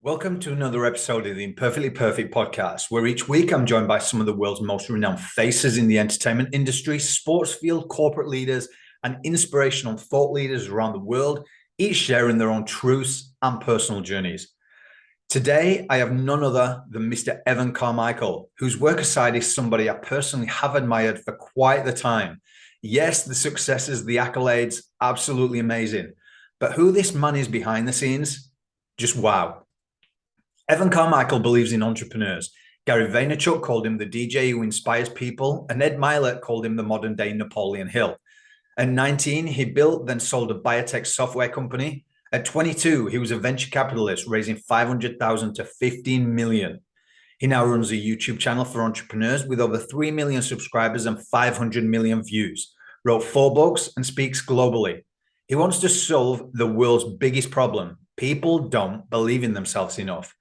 Welcome to another episode of the Imperfectly Perfect podcast, where each week I'm joined by some of the world's most renowned faces in the entertainment industry, sports field, corporate leaders, and inspirational thought leaders around the world, each sharing their own truths and personal journeys. Today, I have none other than Mr. Evan Carmichael, whose work aside is somebody I personally have admired for quite the time. Yes, the successes, the accolades, absolutely amazing. But who this man is behind the scenes, just wow. Evan Carmichael believes in entrepreneurs. Gary Vaynerchuck called him the DJ who inspires people, and Ed Mylett called him the modern day Napoleon Hill. At 19, he built, then sold a biotech software company. At 22, he was a venture capitalist, raising 500,000 to 15 million. He now runs a YouTube channel for entrepreneurs with over 3 million subscribers and 500 million views, wrote 4 books, and speaks globally. He wants to solve the world's biggest problem. People don't believe in themselves enough.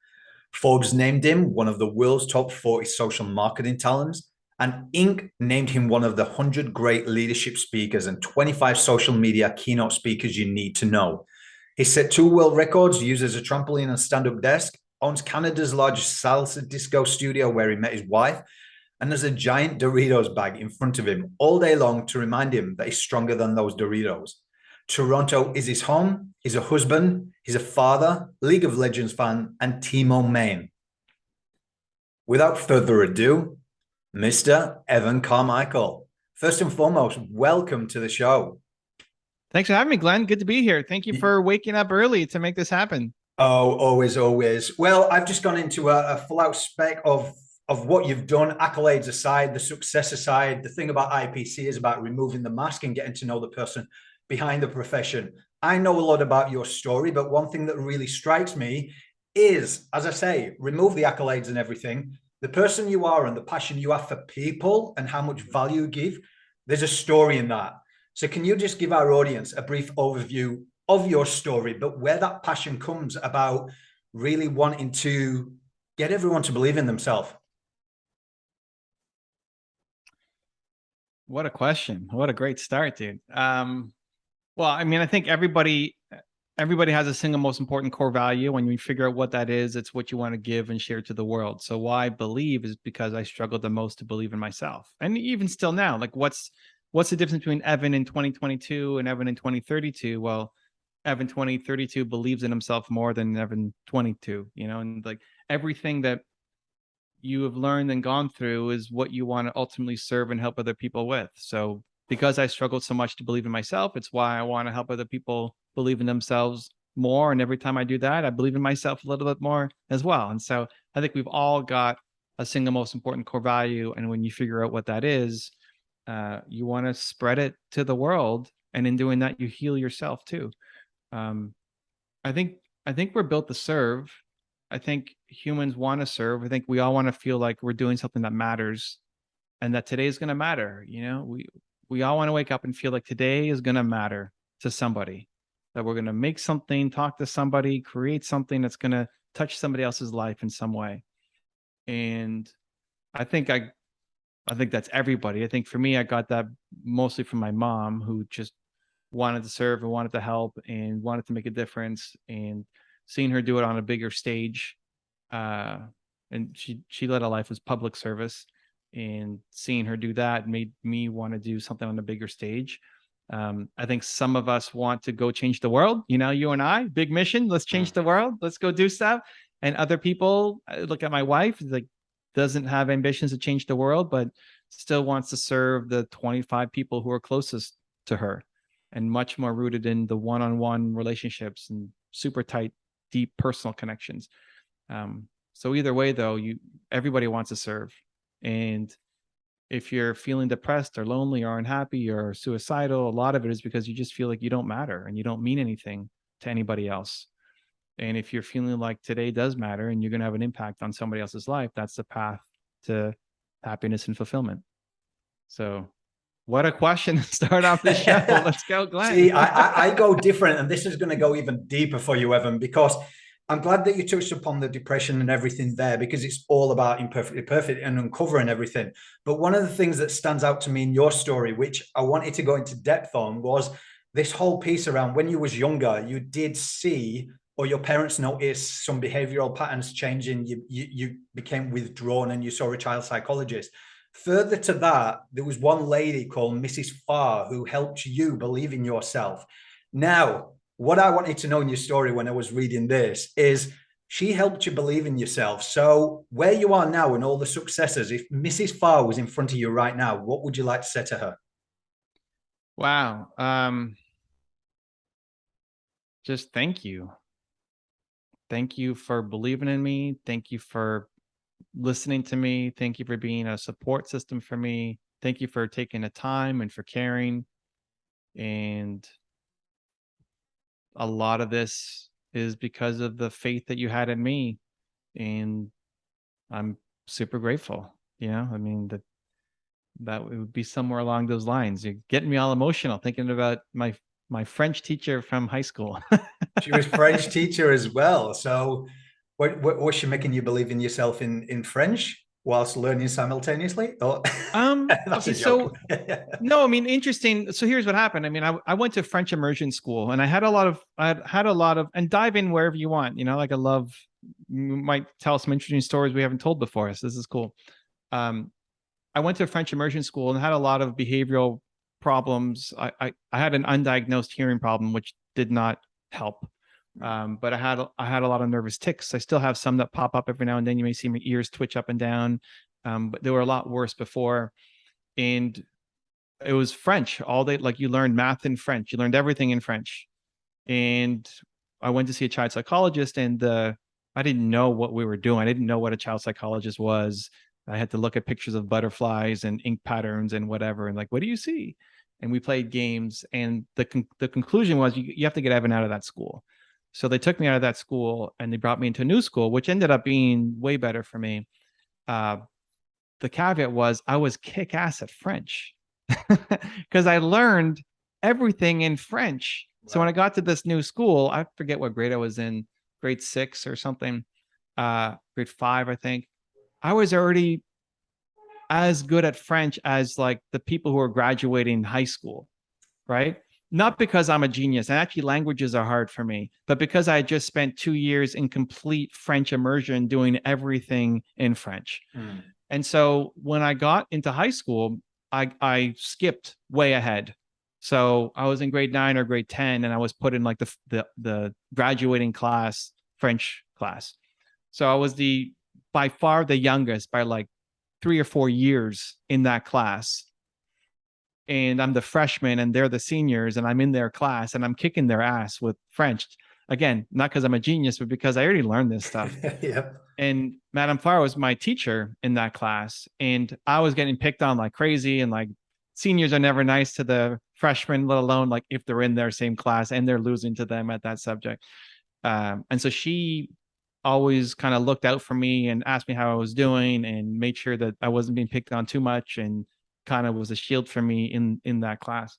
Forbes named him one of the world's top 40 social marketing talents, and Inc. named him one of the 100 great leadership speakers and 25 social media keynote speakers you need to know. He set 2 world records, uses a trampoline and stand-up desk, owns Canada's largest salsa disco studio where he met his wife, and there's a giant Doritos bag in front of him all day long to remind him that he's stronger than those Doritos. Toronto is his home. He's a husband. He's a father, League of Legends fan, and Teemo main. Without further ado, Mr. Evan Carmichael. First and foremost, welcome to the show. Thanks for having me, Glenn. Good to be here. Thank you for waking up early to make this happen. Oh, always, always. Well, I've just gone into a full-out spec of what you've done, accolades aside, the success aside. The thing about IPC is about removing the mask and getting to know the person behind the profession. I know a lot about your story, but one thing that really strikes me is, as I say, remove the accolades and everything, the person you are and the passion you have for people and how much value you give, there's a story in that. So can you just give our audience a brief overview of your story, but where that passion comes about really wanting to get everyone to believe in themselves? What a question. What a great start, dude. Well, I mean, I think everybody has a single most important core value. When you figure out what that is, it's what you want to give and share to the world. So why I believe is because I struggled the most to believe in myself. And even still now, like what's the difference between Evan in 2022 and Evan in 2032? Well, Evan 2032 believes in himself more than Evan 22, and like everything that you have learned and gone through is what you want to ultimately serve and help other people with. So because I struggled so much to believe in myself, it's why I want to help other people believe in themselves more. And every time I do that, I believe in myself a little bit more as well. And so I think we've all got a single most important core value. And when you figure out what that is, you want to spread it to the world. And in doing that, you heal yourself too. I think we're built to serve. I think humans want to serve. I think we all want to feel like we're doing something that matters and that today is going to matter. We all want to wake up and feel like today is going to matter to somebody, that we're going to make something, talk to somebody, create something that's going to touch somebody else's life in some way. And I think that's everybody. I think for me, I got that mostly from my mom, who just wanted to serve and wanted to help and wanted to make a difference, and seeing her do it on a bigger stage. And she led a life as public service. And seeing her do that made me want to do something on a bigger stage. I think some of us want to go change the world. You and I, big mission, let's change the world. Let's go do stuff. And other people, I look at my wife, like doesn't have ambitions to change the world, but still wants to serve the 25 people who are closest to her and much more rooted in the one-on-one relationships and super tight, deep personal connections. So either way, though, everybody wants to serve. And if you're feeling depressed or lonely or unhappy or suicidal, a lot of it is because you just feel like you don't matter and you don't mean anything to anybody else. And if you're feeling like today does matter and you're going to have an impact on somebody else's life, that's the path to happiness and fulfillment. So what a question to start off the show. Let's go, Glenn. See, I go different, and this is going to go even deeper for you, Evan, because I'm glad that you touched upon the depression and everything there, because it's all about Imperfectly Perfect and uncovering everything. But one of the things that stands out to me in your story, which I wanted to go into depth on, was this whole piece around when you was younger, you did see or your parents noticed some behavioral patterns changing, you became withdrawn and you saw a child psychologist. Further to that, there was one lady called Mrs. Farr who helped you believe in yourself. Now, what I wanted to know in your story when I was reading this is she helped you believe in yourself. So where you are now and all the successes, if Mrs. Farr was in front of you right now, what would you like to say to her? Wow. Just thank you. Thank you for believing in me. Thank you for listening to me. Thank you for being a support system for me. Thank you for taking the time and for caring. And a lot of this is because of the faith that you had in me. And I'm super grateful. You know, I mean, that would be somewhere along those lines. You're getting me all emotional thinking about my French teacher from high school. She was French teacher as well. So what was she making you believe in yourself in French whilst learning simultaneously? Oh, that's Okay, a joke. so no, I mean, interesting. So here's what happened. I mean, I went to French immersion school and I had a lot of, and dive in wherever you want, you know, like I love, you might tell some interesting stories we haven't told before. So this is cool. I went to a French immersion school and had a lot of behavioral problems. I had an undiagnosed hearing problem, which did not help. But I had a lot of nervous tics. I still have some that pop up every now and then. You may see my ears twitch up and down. But they were a lot worse before. And it was French all day. Like you learned math in French. You learned everything in French. And I went to see a child psychologist and I didn't know what we were doing. I didn't know what a child psychologist was. I had to look at pictures of butterflies and ink patterns and whatever. And like, what do you see? And we played games. And the conclusion was you have to get Evan out of that school. So they took me out of that school and they brought me into a new school, which ended up being way better for me. The caveat was I was kick ass at French because I learned everything in French. Right. So when I got to this new school, I forget what grade I was in, grade 6 or something, grade 5, I think. I was already as good at French as like the people who are graduating high school, right? Not because I'm a genius, and actually languages are hard for me, but because I just spent 2 years in complete French immersion doing everything in French. And so when I got into high school, I skipped way ahead. So I was in grade 9 or grade 10, and I was put in like the graduating class, French class. So I was by far the youngest by like 3 or 4 years in that class. And I'm the freshman and they're the seniors and I'm in their class and I'm kicking their ass with French. Again, not because I'm a genius, but because I already learned this stuff. Yep. And Madame Farr was my teacher in that class. And I was getting picked on like crazy. And like seniors are never nice to the freshmen, let alone like if they're in their same class and they're losing to them at that subject. And so she always kind of looked out for me and asked me how I was doing and made sure that I wasn't being picked on too much and kind of was a shield for me in that class.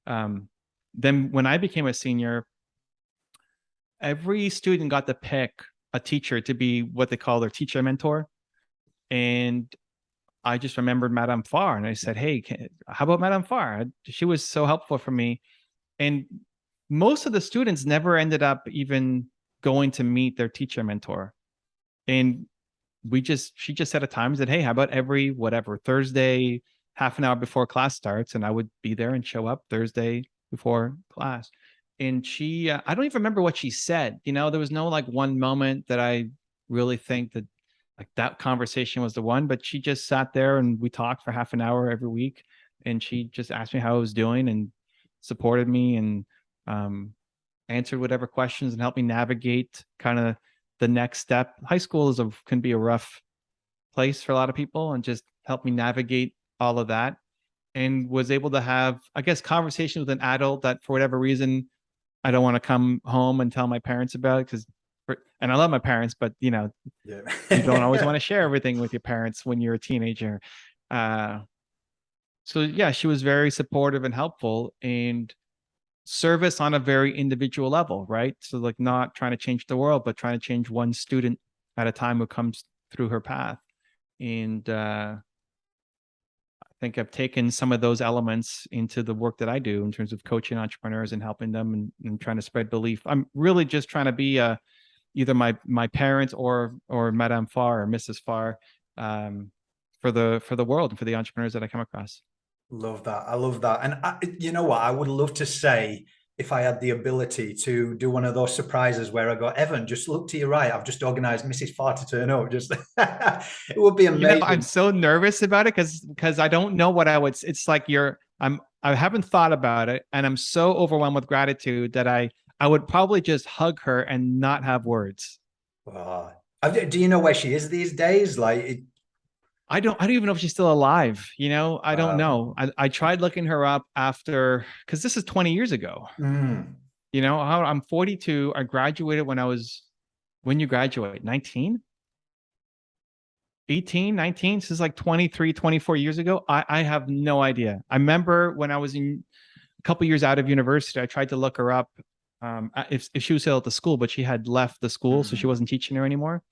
Then when I became a senior, every student got to pick a teacher to be what they call their teacher mentor. And I just remembered Madame Farr and I said, hey, how about Madame Farr? She was so helpful for me. And most of the students never ended up even going to meet their teacher mentor. And she just set a time and said, hey, how about every Thursday, half an hour before class starts, and I would be there and show up Thursday before class. And she, I don't even remember what she said. You know, there was no like one moment that I really think that like that conversation was the one, but she just sat there and we talked for half an hour every week. And she just asked me how I was doing and supported me and answered whatever questions and helped me navigate kind of the next step. High school can be a rough place for a lot of people and just helped me navigate all of that and was able to have, I guess, conversations with an adult that for whatever reason, I don't want to come home and tell my parents about and I love my parents, but you know, yeah. You don't always want to share everything with your parents when you're a teenager. So yeah, she was very supportive and helpful and service on a very individual level, right? So like not trying to change the world, but trying to change one student at a time who comes through her path. And think I've taken some of those elements into the work that I do in terms of coaching entrepreneurs and helping them and trying to spread belief. I'm really just trying to be either my parents or Madame Farr or Mrs. Farr for the world and for the entrepreneurs that I come across. Love that. I love that. And you know what? I would love to say, if I had the ability to do one of those surprises where I go, Evan, just look to your right. I've just organized Mrs. Farr to turn up. Just it would be amazing. I'm so nervous about it because I don't know what I would. It's like I haven't thought about it, and I'm so overwhelmed with gratitude that I would probably just hug her and not have words. Oh. Do you know where she is these days? Like, I don't even know if she's still alive. I don't know. I tried looking her up after, because this is 20 years ago. I'm 42. I graduated when you graduate, 19, 18, 19. This is like 23, 24 years ago. I have no idea. I remember when I was a couple years out of university, I tried to look her up if she was still at the school, but she had left the school, so she wasn't teaching there anymore.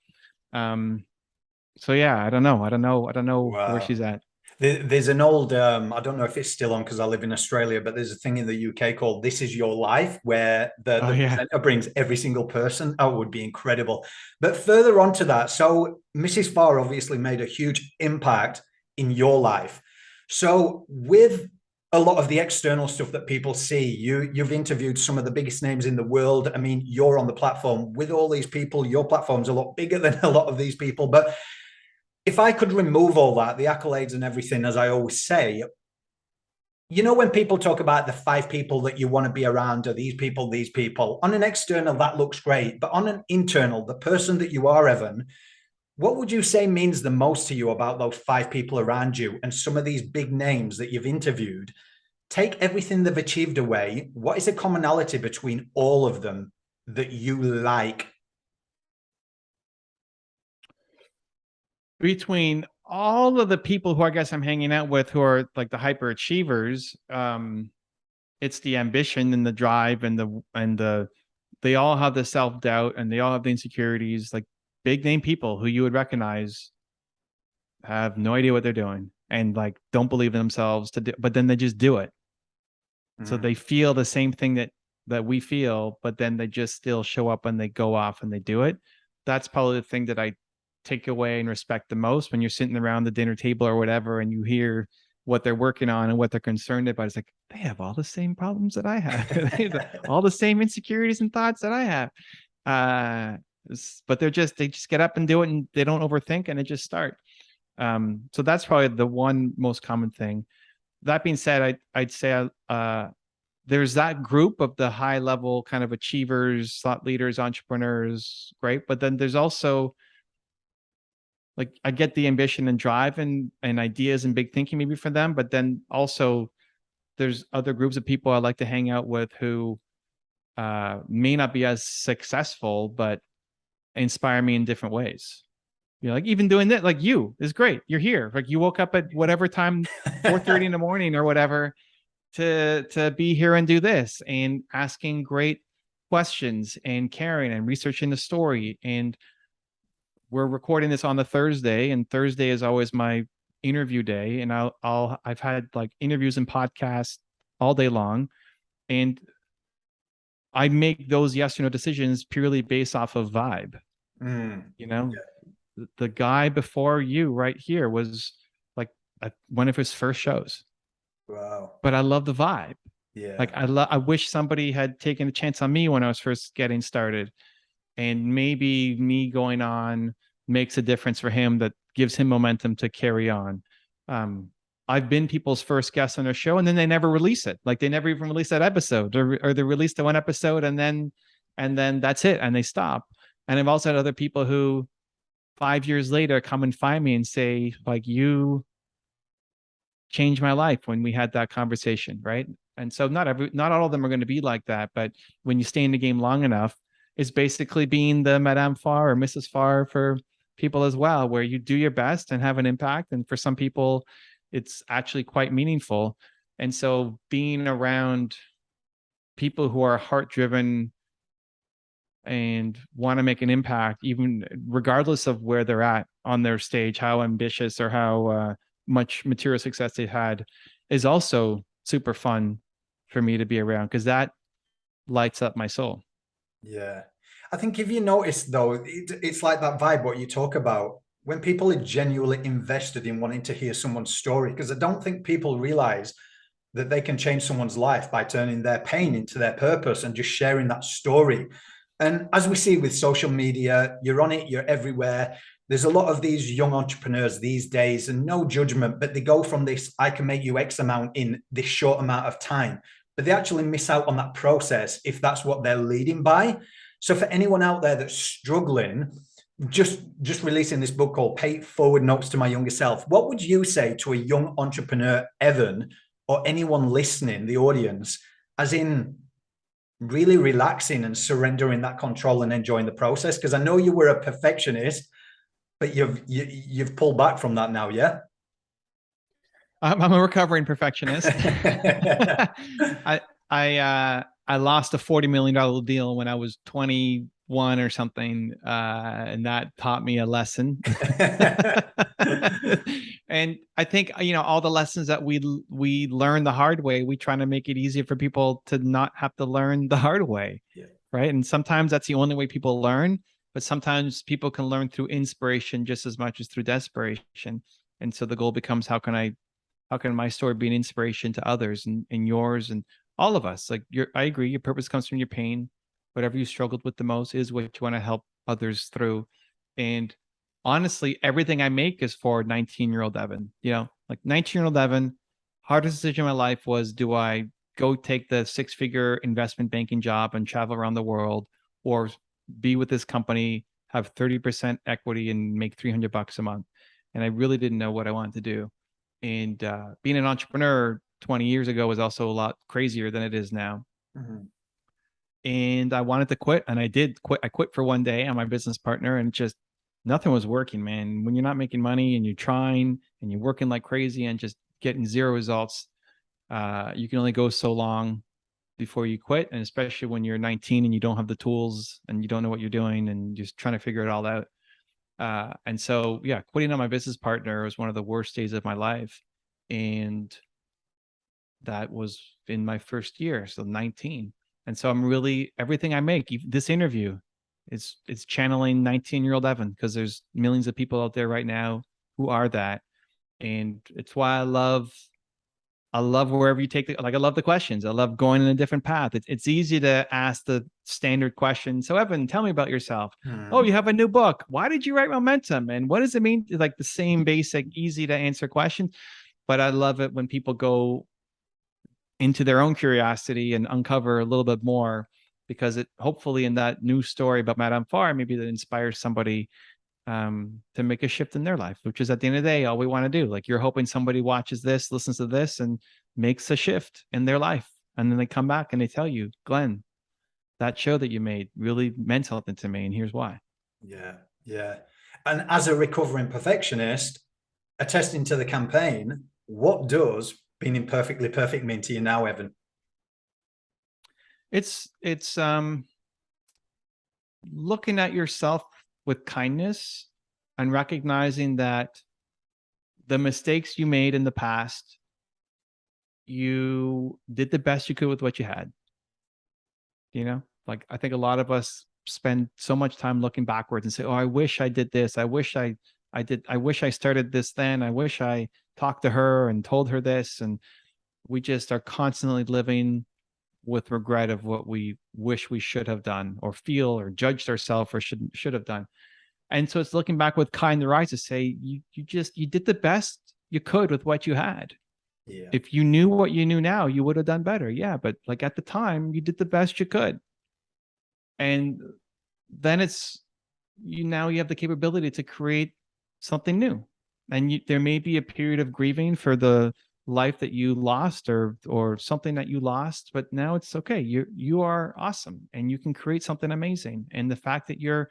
So yeah, I don't know. Wow. Where she's at. There's an old, I don't know if it's still on because I live in Australia, but there's a thing in the UK called This Is Your Life, where the presenter brings every single person. Oh, it would be incredible. But further on to that, so Mrs. Farr obviously made a huge impact in your life. So with a lot of the external stuff that people see, you've interviewed some of the biggest names in the world. I mean, you're on the platform with all these people. Your platform's a lot bigger than a lot of these people, but if I could remove all that, the accolades and everything, as I always say, when people talk about the 5 people that you want to be around, or these people, on an external, that looks great. But on an internal, the person that you are, Evan, what would you say means the most to you about those 5 people around you and some of these big names that you've interviewed? Take everything they've achieved away. What is a commonality between all of them that you like? Between all of the people who I guess I'm hanging out with who are like the hyperachievers, it's the ambition and the drive and they all have the self-doubt and they all have the insecurities, like big name people who you would recognize have no idea what they're doing and like don't believe in themselves but then they just do it. So they feel the same thing that we feel, but then they just still show up and they go off and they do it. That's probably the thing that I take away and respect the most when you're sitting around the dinner table or whatever and you hear what they're working on and what they're concerned about. It's like they have all the same problems that I have. All the same insecurities and thoughts that I have, but they just get up and do it and they don't overthink and they just start. So that's probably the one most common thing. That being said, I'd say there's that group of the high level kind of achievers, thought leaders, entrepreneurs, great. But then there's also like I get the ambition and drive and ideas and big thinking maybe for them, but then also there's other groups of people I like to hang out with who may not be as successful, but inspire me in different ways. Like even doing that, like you is great. You're here. Like you woke up at whatever time, 4:30 in the morning or whatever, to be here and do this and asking great questions and caring and researching the story. And we're recording this on the Thursday, and Thursday is always my interview day. And I've had like interviews and podcasts all day long, and I make those yes or no decisions purely based off of vibe. The guy before you right here was like one of his first shows. Wow. But I love the vibe. Yeah. Like I wish somebody had taken a chance on me when I was first getting started. And maybe me going on makes a difference for him that gives him momentum to carry on. I've been people's first guest on their show and then they never release it. Like they never even release that episode or they release the one episode and then that's it. And they stop. And I've also had other people who 5 years later come and find me and say like, you changed my life when we had that conversation. Right. And so not all of them are going to be like that. But when you stay in the game long enough, it's basically being the Madame Farr or Mrs. Farr for people as well, where you do your best and have an impact. And for some people, it's actually quite meaningful. And so being around people who are heart-driven and want to make an impact, even regardless of where they're at on their stage, how ambitious or how much material success they've had is also super fun for me to be around, because that lights up my soul. Yeah. I think if you notice though, it's like that vibe, what you talk about, when people are genuinely invested in wanting to hear someone's story, because I don't think people realize that they can change someone's life by turning their pain into their purpose and just sharing that story. And as we see with social media, you're on it, you're everywhere. There's a lot of these young entrepreneurs these days, and no judgment, but they go from this, I can make you X amount in this short amount of time, but they actually miss out on that process if that's what they're leading by. So for anyone out there that's struggling, just releasing this book called Pay It Forward Notes to My Younger Self, what would you say to a young entrepreneur, Evan, or anyone listening, the audience, as in really relaxing and surrendering that control and enjoying the process? Because I know you were a perfectionist, but you've pulled back from that now, yeah? I'm a recovering perfectionist. I lost a $40 million deal when I was 21 or something, and that taught me a lesson. And I think, all the lessons that we learn the hard way, we try to make it easier for people to not have to learn the hard way. Yeah. Right. And sometimes that's the only way people learn, but sometimes people can learn through inspiration just as much as through desperation. And so the goal becomes, how can my story be an inspiration to others, and yours and all of us? Like, I agree, your purpose comes from your pain. Whatever you struggled with the most is what you want to help others through. And honestly, everything I make is for 19-year-old Evan. Like 19-year-old Evan, hardest decision in my life was, do I go take the 6-figure investment banking job and travel around the world, or be with this company, have 30% equity and make $300 a month? And I really didn't know what I wanted to do. And being an entrepreneur 20 years ago was also a lot crazier than it is now. Mm-hmm. And I wanted to quit, and I did quit. I quit for one day on my business partner, and just nothing was working, man. When you're not making money and you're trying and you're working like crazy and just getting zero results, you can only go so long before you quit. And especially when you're 19 and you don't have the tools and you don't know what you're doing and just trying to figure it all out. And so, yeah, quitting on my business partner was one of the worst days of my life. And that was in my first year, so 19. And so I'm really, everything I make, this interview, it's channeling 19-year-old Evan, because there's millions of people out there right now who are that. And it's why I love wherever you take I love the questions. I love going in a different path. It's easy to ask the standard question. So Evan, tell me about yourself. Oh, you have a new book. Why did you write Momentum? And what does it mean? Like the same basic, easy to answer question. But I love it when people go into their own curiosity and uncover a little bit more, because it hopefully in that new story about Madame Farr, maybe that inspires somebody to make a shift in their life, which is at the end of the day, all we want to do. Like, you're hoping somebody watches this, listens to this, and makes a shift in their life. And then they come back and they tell you, Glenn, that show that you made really meant something to me, and here's why. Yeah. Yeah. And as a recovering perfectionist, attesting to the campaign, what does being imperfectly perfect mean to you now, Evan? It's looking at yourself with kindness and recognizing that the mistakes you made in the past, you did the best you could with what you had. Like, I think a lot of us spend so much time looking backwards and say, oh, I wish I did this. I wish I wish I started this then. I wish I talked to her and told her this. And we just are constantly living with regret of what we wish we should have done, or feel, or judged ourselves or should have done. And so it's looking back with kinder eyes to say, you did the best you could with what you had. Yeah. If you knew what you knew now, you would have done better. Yeah. But like, at the time, you did the best you could. And then now you have the capability to create something new. And there may be a period of grieving for the life that you lost, or something that you lost, but now it's okay. You are awesome, and you can create something amazing. And the fact that you're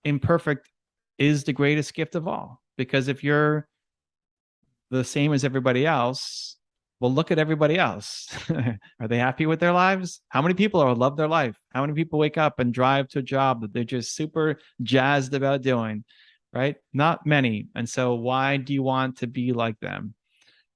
imperfect is the greatest gift of all, because if you're the same as everybody else, well, look at everybody else. Are they happy with their lives? How many people love their life? How many people wake up and drive to a job that they're just super jazzed about doing? right? Not many. And so why do you want to be like them?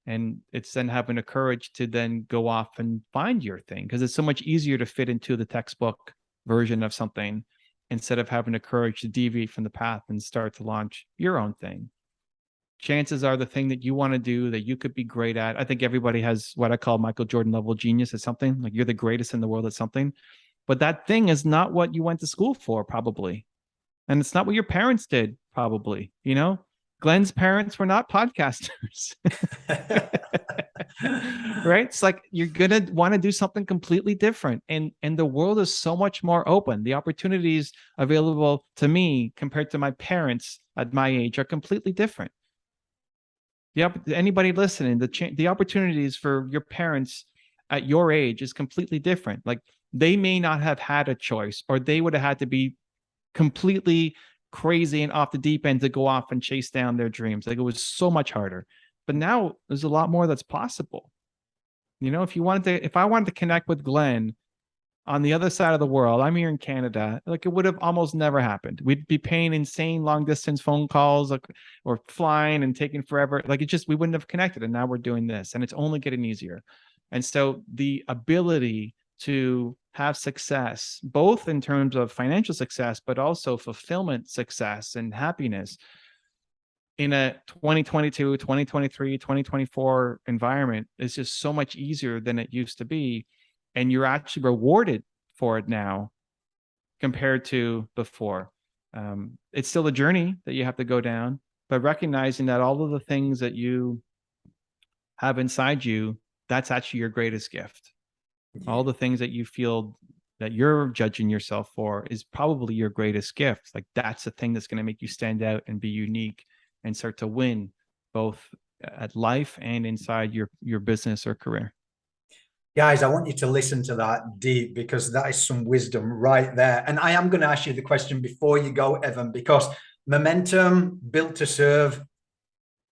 And it's then having the courage to then go off and find your thing, because it's so much easier to fit into the textbook version of something instead of having the courage to deviate from the path and start to launch your own thing. Chances are the thing that you want to do that you could be great at. I think everybody has what I call Michael Jordan level genius at something. Like, you're the greatest in the world at something, but that thing is not what you went to school for, probably. And it's not what your parents did, probably. You know, Glenn's parents were not podcasters. Right? It's like you're gonna want to do something completely different. And the world is so much more open. The opportunities available to me compared to my parents at my age are completely different. Anybody listening, the opportunities for your parents at your age is completely different. Like, they may not have had a choice, or they would have had to be completely crazy and off the deep end to go off and chase down their dreams. Like, it was so much harder. But now there's a lot more that's possible. You know, if I wanted to connect with Glenn on the other side of the world, I'm here in Canada, like, it would have almost never happened. We'd be paying insane long distance phone calls, like, or flying and taking forever. Like, we wouldn't have connected. And now we're doing this, and it's only getting easier. And so the ability to have success, both in terms of financial success, but also fulfillment success and happiness in a 2022, 2023, 2024 environment is just so much easier than it used to be. And you're actually rewarded for it now compared to before. It's still a journey that you have to go down, but recognizing that all of the things that you have inside you, that's actually your greatest gift. Yeah. All the things that you feel that you're judging yourself for is probably your greatest gift. Like, that's the thing that's going to make you stand out and be unique and start to win both at life and inside your business or career. Guys, I want you to listen to that deep, because that is some wisdom right there. And I am going to ask you the question before you go, Evan, because Momentum, Built to Serve,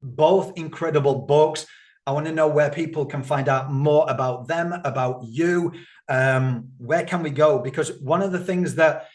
both incredible books. I want to know where people can find out more about them, about you. Where can we go? Because one of the things that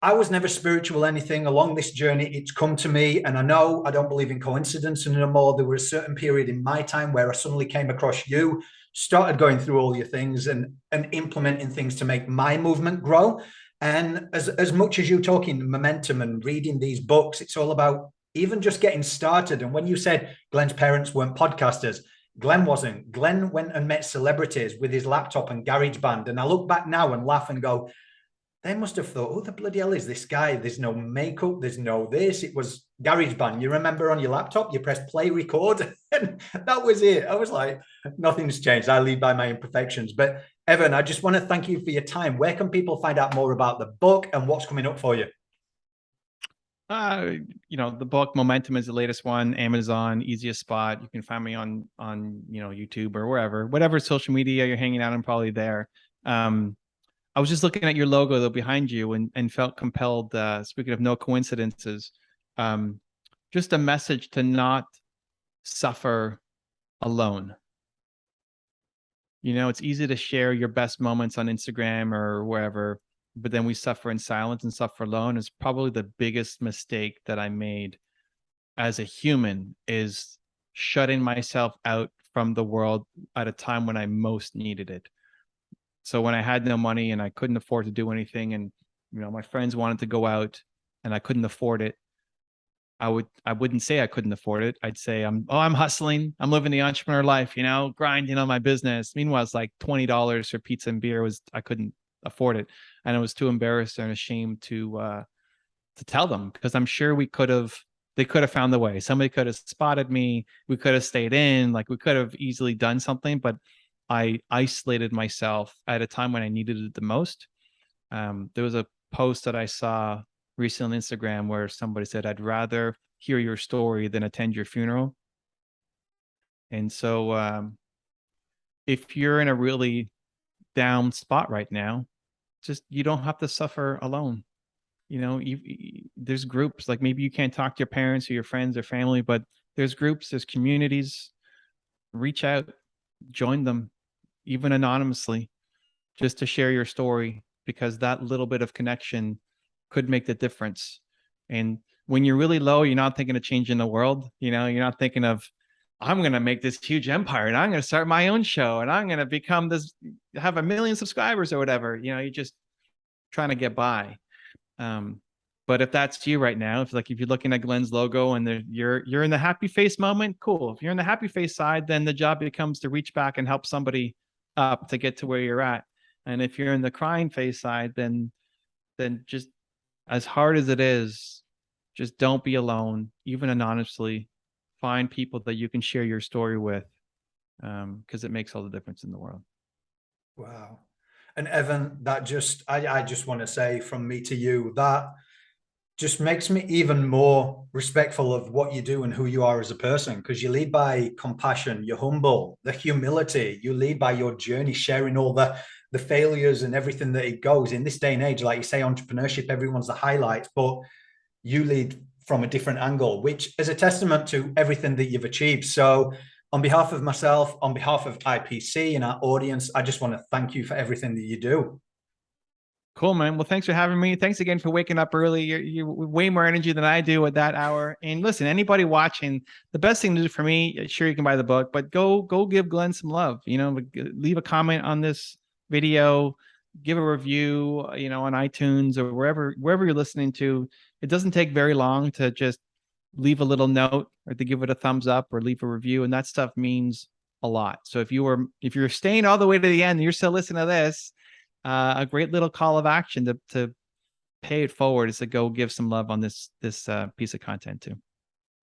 I was never spiritual anything along this journey. It's come to me, and I know I don't believe in coincidence anymore. There was a certain period in my time where I suddenly came across you, started going through all your things and implementing things to make my movement grow. And as much as you're talking momentum and reading these books, it's all about even just getting started. And when you said Glenn's parents weren't podcasters, Glenn wasn't. Glenn went and met celebrities with his laptop and GarageBand. And I look back now and laugh and go, they must have thought, who the bloody hell is this guy? There's no makeup, there's no this. It was GarageBand. You remember on your laptop, you press play, record, and that was it. I was like, nothing's changed. I lead by my imperfections. But Evan, I just want to thank you for your time. Where can people find out more about the book and what's coming up for you? The book Momentum is the latest one. Amazon, easiest spot. You can find me on YouTube or wherever, whatever social media you're hanging out on, probably there. I was just looking at your logo though behind you and felt compelled, speaking of no coincidences, just a message to not suffer alone. It's easy to share your best moments on Instagram or wherever, but then we suffer in silence and suffer alone. Is probably the biggest mistake that I made as a human, is shutting myself out from the world at a time when I most needed it. So when I had no money and I couldn't afford to do anything, and my friends wanted to go out and I couldn't afford it, I wouldn't say I couldn't afford it. I'd say I'm hustling. I'm living the entrepreneur life, grinding on my business. Meanwhile, it's like $20 for pizza and beer I couldn't afford it. And I was too embarrassed and ashamed to tell them, because I'm sure they could have found the way. Somebody could have spotted me. We could have stayed in, like we could have easily done something, but I isolated myself at a time when I needed it the most. There was a post that I saw recently on Instagram where somebody said, I'd rather hear your story than attend your funeral. And so if you're in a really down spot right now, you don't have to suffer alone. There's groups, like maybe you can't talk to your parents or your friends or family, but there's groups, there's communities. Reach out, join them, even anonymously, just to share your story, because that little bit of connection could make the difference. And when you're really low, you're not thinking of changing the world. You know, you're not thinking of, I'm going to make this huge empire and I'm going to start my own show and I'm going to become this, have 1 million subscribers or whatever. You know, you're just trying to get by. But if that's you right now, if you're looking at Glenn's logo and you're in the happy face moment, cool. If you're in the happy face side, then the job becomes to reach back and help somebody up to get to where you're at. And if you're in the crying face side, then just, as hard as it is, just don't be alone, even anonymously. Find people that you can share your story with, because it makes all the difference in the world. Wow. And Evan, that I just want to say from me to you, that just makes me even more respectful of what you do and who you are as a person, because you lead by compassion, you're humble, the humility, you lead by your journey, sharing all the failures and everything that it goes. In this day and age, like you say, entrepreneurship, everyone's the highlights, but you lead from a different angle, which is a testament to everything that you've achieved. So on behalf of myself, on behalf of IPC and our audience, I just want to thank you for everything that you do. Cool, man. Well, thanks for having me. Thanks again for waking up early. You're way more energy than I do at that hour. And listen, anybody watching, the best thing to do for me, sure, you can buy the book, but go give Glenn some love. You know, leave a comment on this video, give a review, you know, on iTunes or wherever you're listening to. It doesn't take very long to just leave a little note or to give it a thumbs up or leave a review, and that stuff means a lot. So if you're staying all the way to the end and you're still listening to this, a great little call of action to pay it forward is to go give some love on this piece of content too.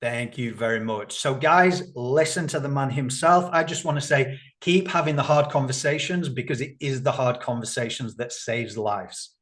Thank you very much. So guys, listen to the man himself. I just want to say, keep having the hard conversations, because it is the hard conversations that saves lives.